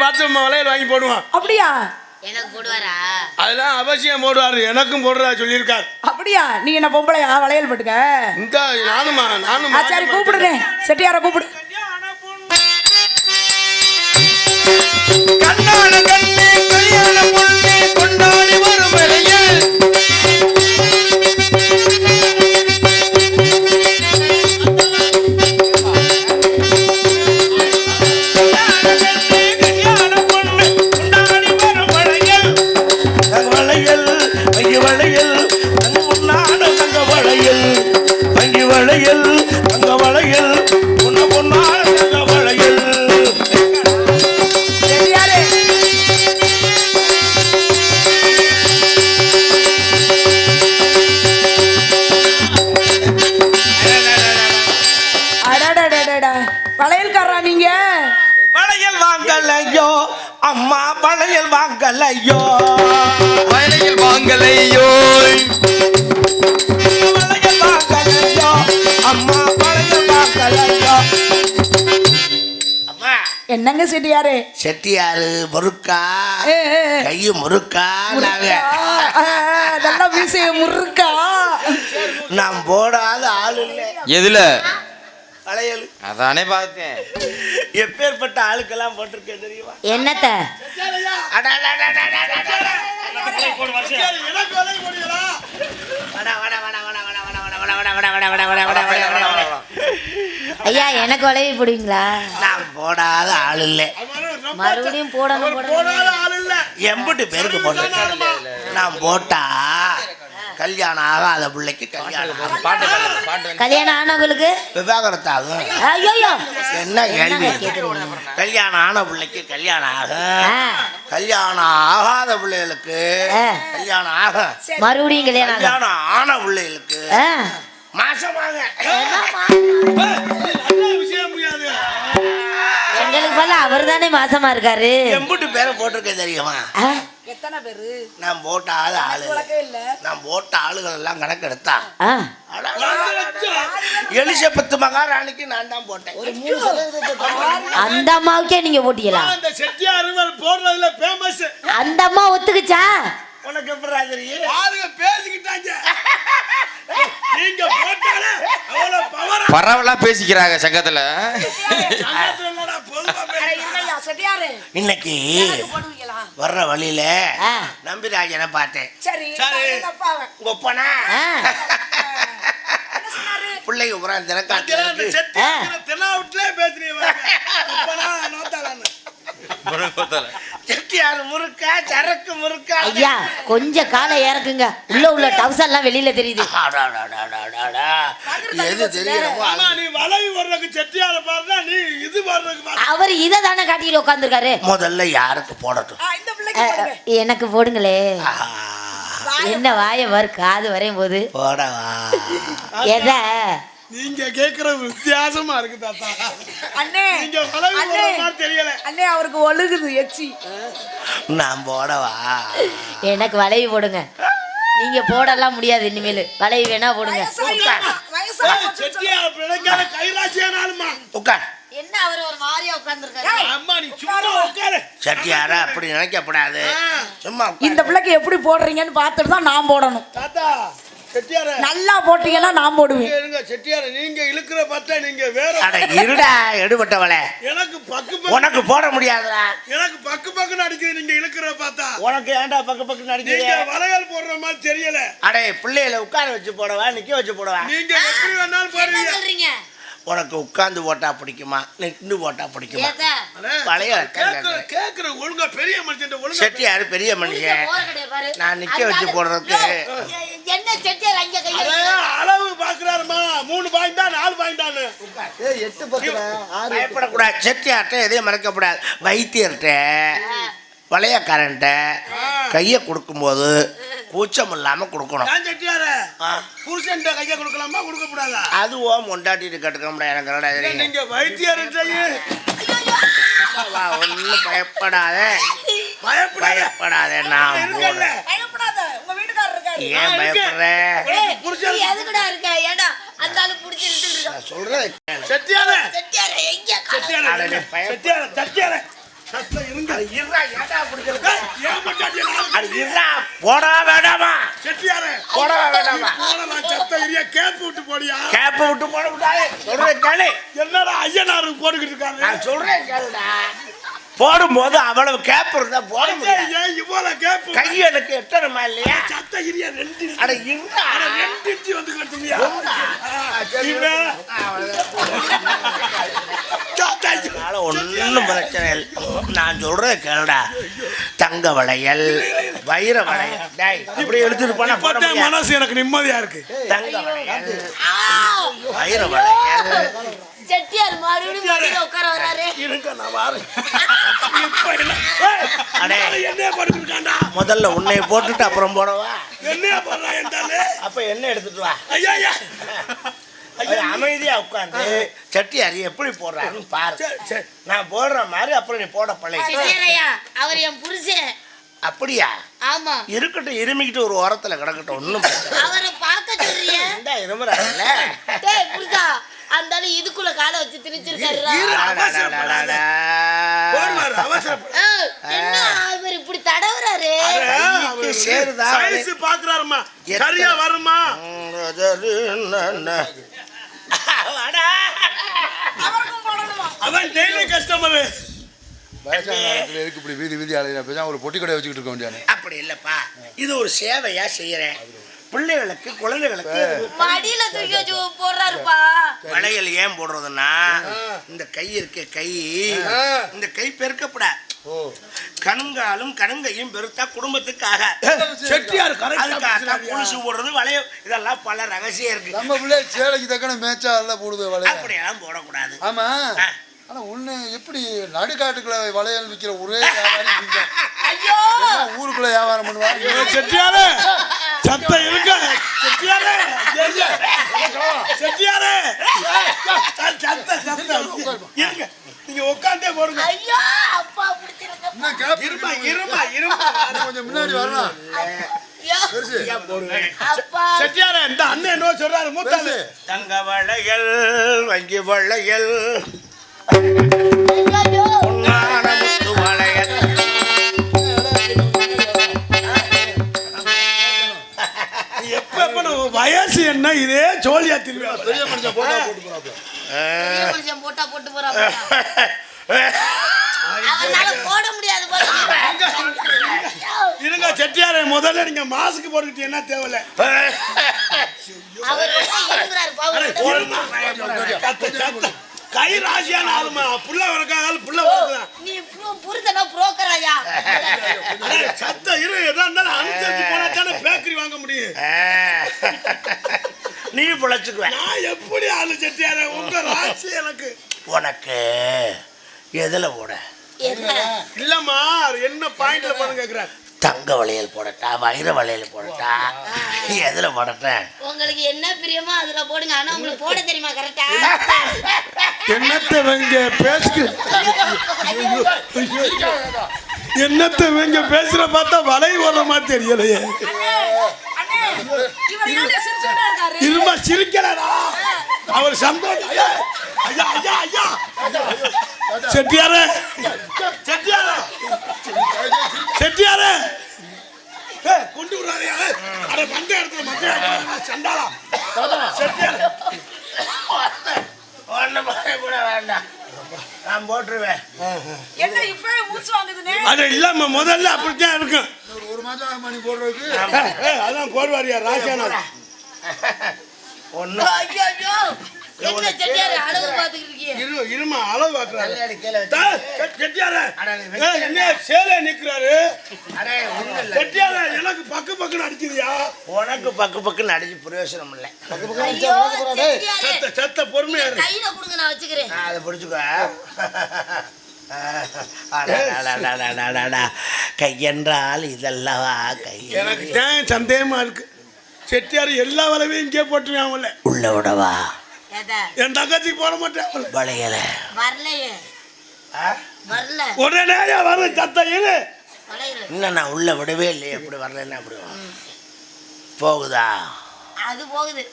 பார்த்து வளையல் வாங்கி போடுவான். அப்படியா? எனக்கு போடுவாரா? அதெல்லாம் அவசியம் போடுவாரு. எனக்கும் போடுறா சொல்லியிருக்காரு. அப்படியா? நீங்க என்ன பொம்பளையா வளையல் போட்டுக்க? இந்த நானும் சரி கூப்பிடுங்க, செட்டியார கூப்பிடு. கண்ணான கண்ணே கல்யாண பொண்ணே கொண்டாடி வரும் வேளையில் வளையல்காரா நீங்க? வளையல் வாங்கலையோ அம்மா, வளையல் வாங்கலையோ, வளையல் வாங்கலையோ, வளையல் வாங்கலையோ அம்மா, வளையல் வாங்கலையோ. அம்மா என்னங்க செட்டியாரு? செட்டியாரு முறுக்கா, கையு முறுக்கா, நல்லா வீசிய முறுக்கா. நான் போடாத ஆள் இல்லை. எதுல? வளையல். அதானே பார்த்தேன். எப்பேற்பட்ட ஆளுக்கெல்லாம் போட்டிருக்கேன் தெரியுமா? என்னத்த? ஐயா எனக்கு வளைவி போடுவீங்களா? நான் போடாத ஆள் இல்லை. மறுபடியும் போடணும். எம்பிட்டு பேருக்கு போட்டிருக்கேன். நான் போட்டா கல்யாணம் ஆகாத பிள்ளைக்கு கல்யாணம், கல்யாணம் ஆனவங்களுக்கு விவாகரத்து ஆகும். ஐயோ என்ன கேள்வி? கல்யாணம் ஆன பிள்ளைக்கு கல்யாணம் ஆகும், கல்யாணம் ஆகாத பிள்ளைகளுக்கு கல்யாணம் ஆகும், மறுபடியும் கல்யாணம் ஆன பிள்ளைகளுக்கு மாசமாக. எங்களுக்கு போல அவர் தானே மாசமா இருக்காரு. எம்பிட்டு பேரை போட்டிருக்கேன் தெரியுமா? எத்தனை பேரு? நான் போட்டாத ஆளு, நான் போட்ட ஆளுகள் எல்லாம் கணக்கு எடுத்தா எலிசபெத் மகாராணிக்கு நான் தான் போட்டேன். அந்த அம்மாவுக்கே நீங்க போட்டீங்களா? அந்த செட்டியார் போடுறதுல ஃபேமஸ். அந்த அம்மா ஒத்துக்குச்சா? உனக்கு எப்படி தெரியும்? ஆளுங்க பேசிக்கிட்டாங்க. நீங்க போட்டாலே அவ்வளவு பவர். பரவலா பேசிக்கிறாங்க சங்கத்துல. இன்னைக்கு வர்ற வழியில நம்பிராஜனை பார்த்தேன். உங்க ஒப்பனா பிள்ளைங்க உட்கார்ந்து செட்டியார் முறுக்கா, சரக்கு முறுக்கா. ஐயா கொஞ்சம் காலை இறக்குங்க, உள்ள டவுசர் எல்லாம் வெளியில தெரியுது. எது தெரியுமோ அவர் இதை தானே காட்டிட்டு உட்காந்துருக்காரு. முதல்ல யாருக்கு போடட்டும்? எனக்கு போடுங்களே. என்ன வாய வரு காது வரையும் போது போடவா? எத நீங்க கேக்குற வித்தியாசமா இருக்கு தாத்தா. அண்ணே நீங்க வளைவு போடுற மாதிரி தெரியல. அண்ணே அவருக்கு ஒழுகுது எச்சி. நான் போடவா? எனக்கு வளைவு போடுங்க. நீங்க போடலாம் முடியாது, இனிமேல் வளைவு வேணா போடுங்க. செட்டியார் பிள்ளைக்கார கைராசியானாலுமா உட்கார். என்ன அவர் ஒரு மாதிரியா உட்கார்ந்திருக்காரு? அம்மா நீ சும்மா உட்காரு. செட்டியாரா அப்படி நினைக்கப்படாது. சும்மா இந்த பிள்ளைக்கு எப்படி போடுறீங்கன்னு பார்த்துட்டு தான் நான் போடணும். தாத்தா செட்டியார நல்லா போட்டீங்கன்னா நான் போடுவேன். இருங்க செட்டியார, நீங்க இழுக்கிற பார்த்தா நீங்க வேற. அட இருடா எடுபட்டவளே, எனக்கு பக்கு உனக்கு போட முடியாதுடா. எனக்கு பக்குன்னு அடிக்குது நீங்க இழுக்கிற பார்த்தா. உனக்கு ஏன்டா பக்கு அடிக்குது? நீங்க வளையல் போடுற மாதிரி தெரியல. அடே பிள்ளைகளை உட்கார வச்சு போடவா, நிக்க வச்சு போடவா? நீங்க எப்படி வேணாலும் போடுவீங்க. உனக்கு உட்கார்ந்து போட்டா பிடிக்குமா, நின்று போட்டா பிடிக்குமா? வளையல் கேக்குற ஒழுங்கா பெரிய மனுஷன் ஒழுங்கா. செட்டியாரு பெரிய மனுஷன், நான் நிக்க வச்சு போடுறதுக்கு என்ன செட்டியார் அங்க கைய அளவு பாக்குறாருமா. 3 பாயிண்டா 4 பாயிண்டான்னு. 8 10 பயப்படக்கூடாது. செட்டியார்ட்ட எதையும் மறக்கப்படாது. வைத்தியர்கிட்ட வளையக்காரன்ட்ட கையை கொடுக்கும்போது கூச்சம் இல்லாம கொடுக்கணும். புருஷன் கையை கொடுக்கலாமா கொடுக்க கூடாதா? அதுவும் கொண்டாட்டிட்டு கட்டுக்க முடியாது. எனக்கு நீங்க வைத்தியர் ஒன்னும் பயப்படாத, பயப்படாத. நான் ஏன் பயப்படுற? சொல்றேன். சத்தம் இருங்க. அது இருடா, ஏன்டா அப்படி சொல்ற? ஏன் பொண்டாட்டியை நாலு அது இருடா, போடவா வேண்டாமா? செட்டியாரே, போடவா வேண்டாமா? போடலாம், சத்தம் இரியா, கேப் விட்டு போடியா. கேப்ப விட்டு போட விட்டாலே சொல்றேன் கேளு. என்னடா ஐயனாரு போட்டுக்கிட்டு இருக்காரு. நான் சொல்றேன் கேளுடா. போடும்போது அவ்வளவு கேப் இருந்தா போட முடியாது. ஏன் இவ்வளவு கேப்? கை எனக்கு எட்டணுமா இல்லையா? சத்தம் இரியா, 2 இன்ச்சு. அட இருடா. 2 இன்ச்சு வந்து கட்டுறியா? அதனால ஒன்றும் பிரச்சனை இல்லை. நான் சொல்றத கேளுடா. தங்க வளையல், வைர வளையல், டேய் இப்படி எடுத்துட்டு போனா போட இப்பதான் முடியாது. மனசு எனக்கு நிம்மதியா இருக்கு. தங்க வளையல், வைர வளையல். செட்டியார் மறுபடியும் உட்கார வராரு. இருங்க, நான் வாரேன். அடே, என்னைய போட்டுக்கிட்டாண்டா. முதல்ல உன்னை போட்டுட்டு அப்புறம் போடவா? என்னைய போடுறா என்றாலே. அப்ப என்ன எடுத்துட்டு வா. ஐயா ஐயா. அது அமைதியா உட்காந்து செட்டியாரி எப்படி போடுறாருன்னு பாரு. சரி, சரி. நான் போடுற மாதிரி அப்புறம் நீ போட பழகி. செட்டியாரையா, அவர் என் புருஷன். அப்படியா? ஆமா. இருக்கட்டும், இருமிக்கிட்டு ஒரு ஓரத்துல கிடக்கட்டும், ஒண்ணும் பிரச்சனை அவரை பார்க்க சொல்றிய? இந்த இருமுறாங்கல்ல. டேய் புருஷா, அந்தாலும் இதுக்குள்ள காலை வச்சு திணிச்சிருக்காரு. போடுவாரு, அவசரப்பட. என்ன அவர் இப்படி தடவுறாரு? கைக்கு சேருதா? சைஸ் பாக்குறாருமா, சரியா வருமா? வாடா. அவருக்கும் போடணுமா? அவன் டெய்லி கஸ்டமரு. வயசான நேரத்தில் எதுக்கு இப்படி வீதி வீதி அலையில பேசாம ஒரு பொட்டி கடை வச்சுக்கிட்டு இருக்க வேண்டியானே. அப்படி இல்லப்பா, இது ஒரு சேவையா செய்யறேன். பிள்ளைகளுக்கு, குழந்தைகளுக்கு மடியில தூக்கி வச்சு போடுறாருப்பா. வளையல் ஏன் போடுறதுன்னா, இந்த கை இருக்க கை, இந்த கை பெருக்கப்படாது. கணுங்காலும் கணுங்கையும் பெருத்தா குடும்பத்துக்காக. செட்டியார் அதுக்காக புதுசு போடுறது, வளையல், இதெல்லாம் பல ரகசியம் இருக்கு. நம்ம பிள்ளை சேலைக்கு தக்கன மேய்ச்சா எல்லாம் போடுது வளையல். அப்படியெல்லாம் போடக்கூடாது. ஆமா. ஆனா ஒண்ணு, எப்படி நடுக்காட்டுக்குள்ள வளையல் விற்கிற ஒரே வியாபாரி நீங்க. ஐயோ, எல்லாம் ஊருக்குள்ள வியாபாரம் பண்ணுவாங்க. செட்டியாரு சத்தம் இருக்க. செட்டியாரு, செட்டியாரு சத்தம் சத்தம் இருங்க. நீங்க உட்காந்தே போடுங்க. ஐயோ, அப்பா பிடிச்சிருக்க. இன்னும் கேப் இருமா இருமா இருமா. கொஞ்சம் முன்னாடி வரலாம். ஐயோ, பெருசு. அப்பா. செட்டியாரு, இந்த அண்ணன் என்ன சொல்றாரு மூத்தாரு? தங்க வளையல், வங்கி வளையல், ஐயோ, பொன்னான முத்து வளையல். எப்ப வயசு என்ன இதே ஜோலியா திரும்பி பெரிய மனுஷன் போட்டா போட்டு போறாப்ல. பெரிய மனுஷன் போட்டா போட்டு போறாங்க. அவனால போட முடியாது போல. இருங்க செட்டியாரே, முதல்ல நீங்க மாஸ்க் போட்டுக்கிட்டு என்ன தேவையில்ல. அவர் இருக்கிறாரு பாவம். கை ராசியான ஆளுமா, புள்ள வரக்காக புள்ள வரக்குதான். நீ புருஷனா புரோக்கராயா? சத்தம் இரு, எதா இருந்தாலும் அனுசரிச்சு போனா தானே பேக்கரி வாங்க முடியும். நீ பிழைச்சுக்குவ. நான் எப்படி ஆளு செட்டியாரே, உங்க ராசி எனக்கு. உனக்கு எதுல போட? என்ன? இல்லம்மா, என்ன பாயிண்ட்ல போன கேக்குறேன். தங்க வளையல் போடட்டா, வைர வளையல் போடட்டா, எதுல போடட்டேன்? உங்களுக்கு என்ன பிரியமோ அதுல போடுங்க. ஆனா உங்களுக்கு போட தெரியுமா கரெக்டா? என்னத்தை வெங்க பேசு, என்னத்தை வெங்க பேசுற பார்த்தா வலை வர மாதிரி தெரியலையே. அண்ணே, இவர் என்ன சிரிச்சுட்டே இருக்காரு? இருமா, சிரிக்கிறாரா? அவர் சந்தோஷம். ஐயா ஐயா ஐயா ஐயா செட்டியாரே, செட்டியாரே, செட்டியாரே, கொண்டு விடுறாரு. அட மந்த இடத்துல மந்த சண்டாளா. செட்டியாரே, ஒண்ணும் கூட வேண்டாம், நான் போட்டுருவேன். என்ன இப்பவே மூச்சு வாங்குதுனே? அது இல்லாம முதல்ல அப்படித்தான் இருக்கும். ஒரு மாசம் மணி போடுறதுக்கு அதான் போடுவாரியா ராசியானா. ஒண்ணும் ஐயோ ஐயோ, என்ன செட்டியாரு அளவு பாத்துக்கிட்டு இருக்கீங்க? இருமா, அளவு பாக்குறாரு. கல்லடி கீழே வச்சு. செட்டியாரே, அட, நீ வைக்க. என்ன சேலை நிக்கிறாரு? அடே, ஒண்ணும் இல்ல. செட்டியாரே, எனக்கு பக்கு பக்குன்னு அடிக்குதியா? உனக்கு பக்கு பக்குன்னு அடிச்சு பிரயோசனம் இல்லை. ஐயோ, செட்டியாரே, சத்த சத்த பொறுமையா இரு. கையில கொடுங்க, நான் வச்சுக்கிறேன். நான் அதை பிடிச்சுக்க. கையென்றால் இதல்லவா கை. எனக்கு தான் சந்தேகமா இருக்கு. செட்டியார் எல்லா வளவையும் இங்கே போட்டுருவாங்கல்ல. உள்ள விடவா? ஏதா, என் தங்கச்சிக்கு போட மாட்டேன். வளையல வரலையே, வரல. உடனே வர சத்தம் இரு. வளையல. இன்னும் நான் உள்ள விடவே இல்லையே. எப்படி வரலன்னா அப்படி போகுதா? அது போகுது.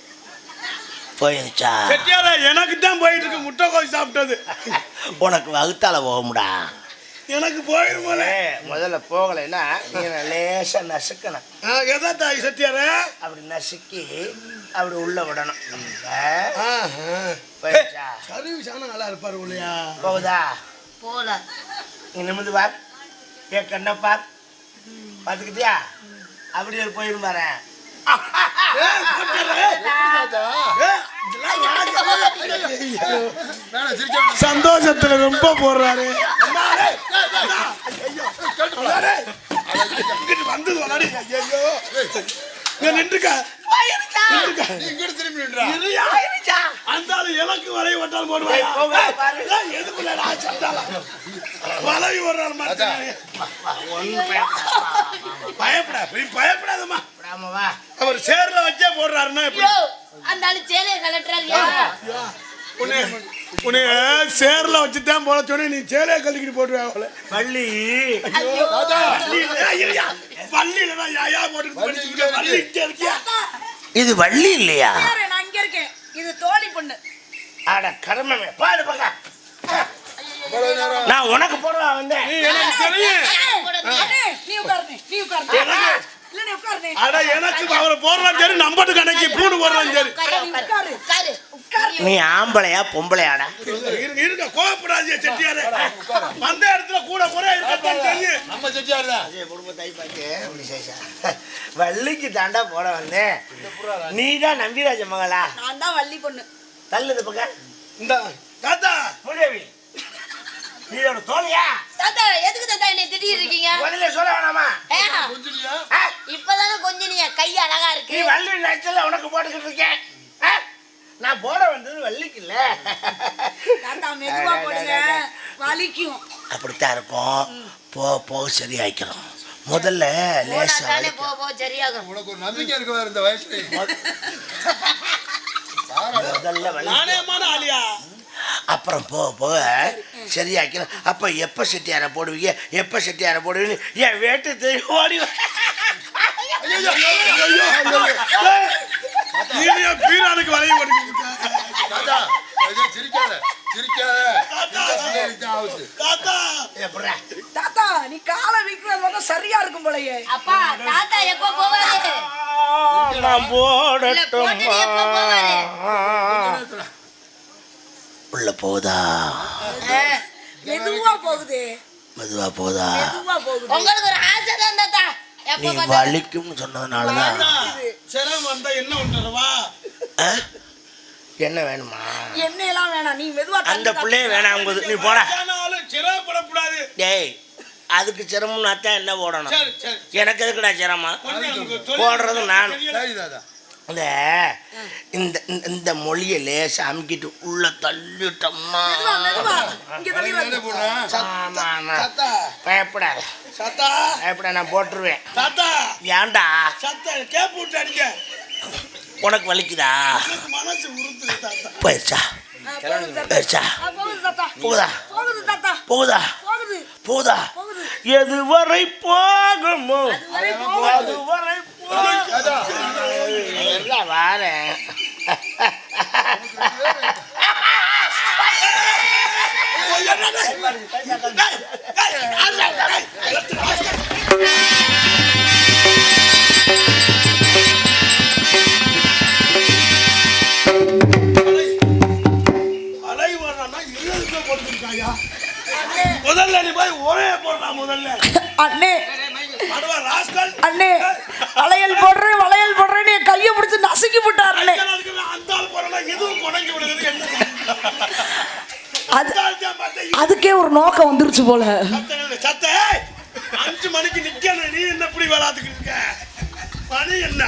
போயிருச்சா? செட்டியார, எனக்கு தான் போயிட்டு இருக்கு. முட்டை கோழி சாப்பிட்டது. உனக்கு வகுத்தால போகும்டா. எனக்கு போயிருமோல. முதல்ல போகலைன்னா நீங்க லேசா நசுக்கணும். எதா தாய் செட்டியார அப்படி நசுக்கி அப்படி உள்ள விடணும். போயிடுச்சா? சர்வீஸான நல்லா இருப்பாரு இல்லையா? போகுதா? போல நீ நிமிந்து பார். கண்ண பார். பார்த்துக்கிட்டியா? அப்படி ஒரு போயிரும் பாரு. சந்தோஷத்துல ரொம்ப போடுறாரு. வந்து நின்றுக்க அந்த இலக்கு வளைய வட்டால் போடுவாங்க. வளைய பயப்படாதம்மா. அவர் சேர்ல வச்சே போடுறாருன்னா அந்த ஆளு சேலைய கலட்டுறாரு. உன்னை சேர்ல வச்சுதான் போல சொன்ன, நீ சேலைய கழிக்கிட்டு போட்டுருவாங்க. பள்ளி இது வள்ளி இல்லையா? நான் இங்க இருக்கேன். இது தோழி பொண்ணு. அட கர்மமே பாடு பங்க. நான் உனக்கு போடுவா வந்தேன். எனக்கு தெரியும். அண்ணே, நீ உட்காருங்க. நீ உட்காருங்க. இல்ல நீ உட்காருங்க. அட எனக்கு அவரை போடுறான் சரி, நம்பட்டு கணக்கு பூண்டு போடுறான் சரி. நீ ஆம்பளையா பொம்பளையாடா? இருக்க கோவப்படாதீங்க செட்டியாரு. வந்த இடத்துல கூட குறை இருக்கத்தான் தெரியும். நம்ம செட்டியார் தான். குடும்பத்தை பார்த்து அப்படி செய்யா. வள்ளிக்கு தாண்டா போட வந்தேன். நீ தான் நம்பிராஜ மகளா? நான் தான் வள்ளி பொண்ணு. தள்ளுது பக்க. இந்த தாத்தா மூதேவி நீ ஒரு தோழியா? தாத்தா எதுக்கு தாத்தா என்னை திட்டிட்டு இருக்கீங்க? முதல்ல சொல்ல வேணாமா? இப்பதானே கொஞ்சம் நீ கை அழகா நீ இருக்கு. வள்ளி நச்சல உனக்கு போட்டுக்கிட்டு இருக்கேன். நான் போட வந்தது வள்ளிக்கு இல்ல. தாத்தா மெதுவா போடுங்க, வலிக்கும். அப்படித்தான் இருக்கும். போக சரியாய்க்கிறோம். முதல்ல லேசா தானே போ சரியாகும். உனக்கு ஒரு நம்பிக்கை இருக்க இந்த வயசுல. முதல்ல வள்ளி நானேமான ஆலியா. அப்புறம் போக சரியாக்கிறோம். அப்ப எப்ப செட்டியார போடுவீங்க, எப்ப செட்டியார போடுவீங்க என் வேட்டு தெரியும் ஓடி பீரானுக்கு வளைய போட்டுக்கிட்டு சிரிக்காத தாத்தா. எப்படா தாத்தா நீ காலை விக்கிறது வந்து சரியா இருக்கும் போலயே. அப்பா தாத்தா எப்போ போவாரு? நான் போடட்டும். போட்டுட்டு எப்போ போவாரு? உள்ள போதா? மெதுவா போகுது. மெதுவா போதா? மெதுவா போகுது. உங்களுக்கு ஒரு ஆசை தான் தாத்தா. எப்போ நீ பார்த்தா வலிக்கும்னு சொன்னதுனாலதான். சிரமம் வந்தா என்ன பண்றவா? என்ன வேணுமா? எண்ணெயெல்லாம் வேணாம். நீ மெதுவா அந்த பிள்ளைய வேணாம். நீ போட. சிரமப்படக்கூடாது. டேய் அதுக்கு சிரமம்னா தான் என்ன போடணும்? சரி சரி. எனக்கு எதுக்குடா சிரமம்? கொஞ்சம் போடுறது நான். சரி தாதா. இந்த இந்த மொழியை லேசா அமுக்கிட்டு உள்ள தள்ளிட்டோம்னா மெதுவா இங்க தள்ளி என்ன போடுறேன்? தாத்தா பயப்படாத. சத்தா பயப்பட நான் போட்டுருவேன். தாத்தா ஏன்டா சத்த கேப் விட்டு அடிக்க உனக்கு வலிக்குதா? எனக்கு மனசு உறுத்துது தாத்தா. போயிடுச்சா? போயிடுச்சா? போகுது தாத்தா. போகுதா? போகுது தாத்தா. போகுதா? போகுது. போகுதா? போகுது. எதுவரை போகுமோ அதுவரை தாதா. எல்லாம் வாரேன். அலை வர்றான்னா இருபது போட்டுருக்காயா? முதல்ல நீ போய் ஒரே போடலாம். முதல்ல அண்ணே படுவா ராஸ்கல். அண்ணே வளையல் போடுறேன்னு என் கையை பிடிச்சு நசுக்கி விட்டார் அண்ணே. அந்த ஆள் போறா எதுவும் கொடைஞ்சு விடுறது என்ன? அதுக்கே ஒரு நோக்கம் வந்துருச்சு போல. சத்த 5 மணிக்கு நிக்கணும். நீ என்ன இப்படி விளாத்துக்கிட்டு இருக்க? மணி என்ன?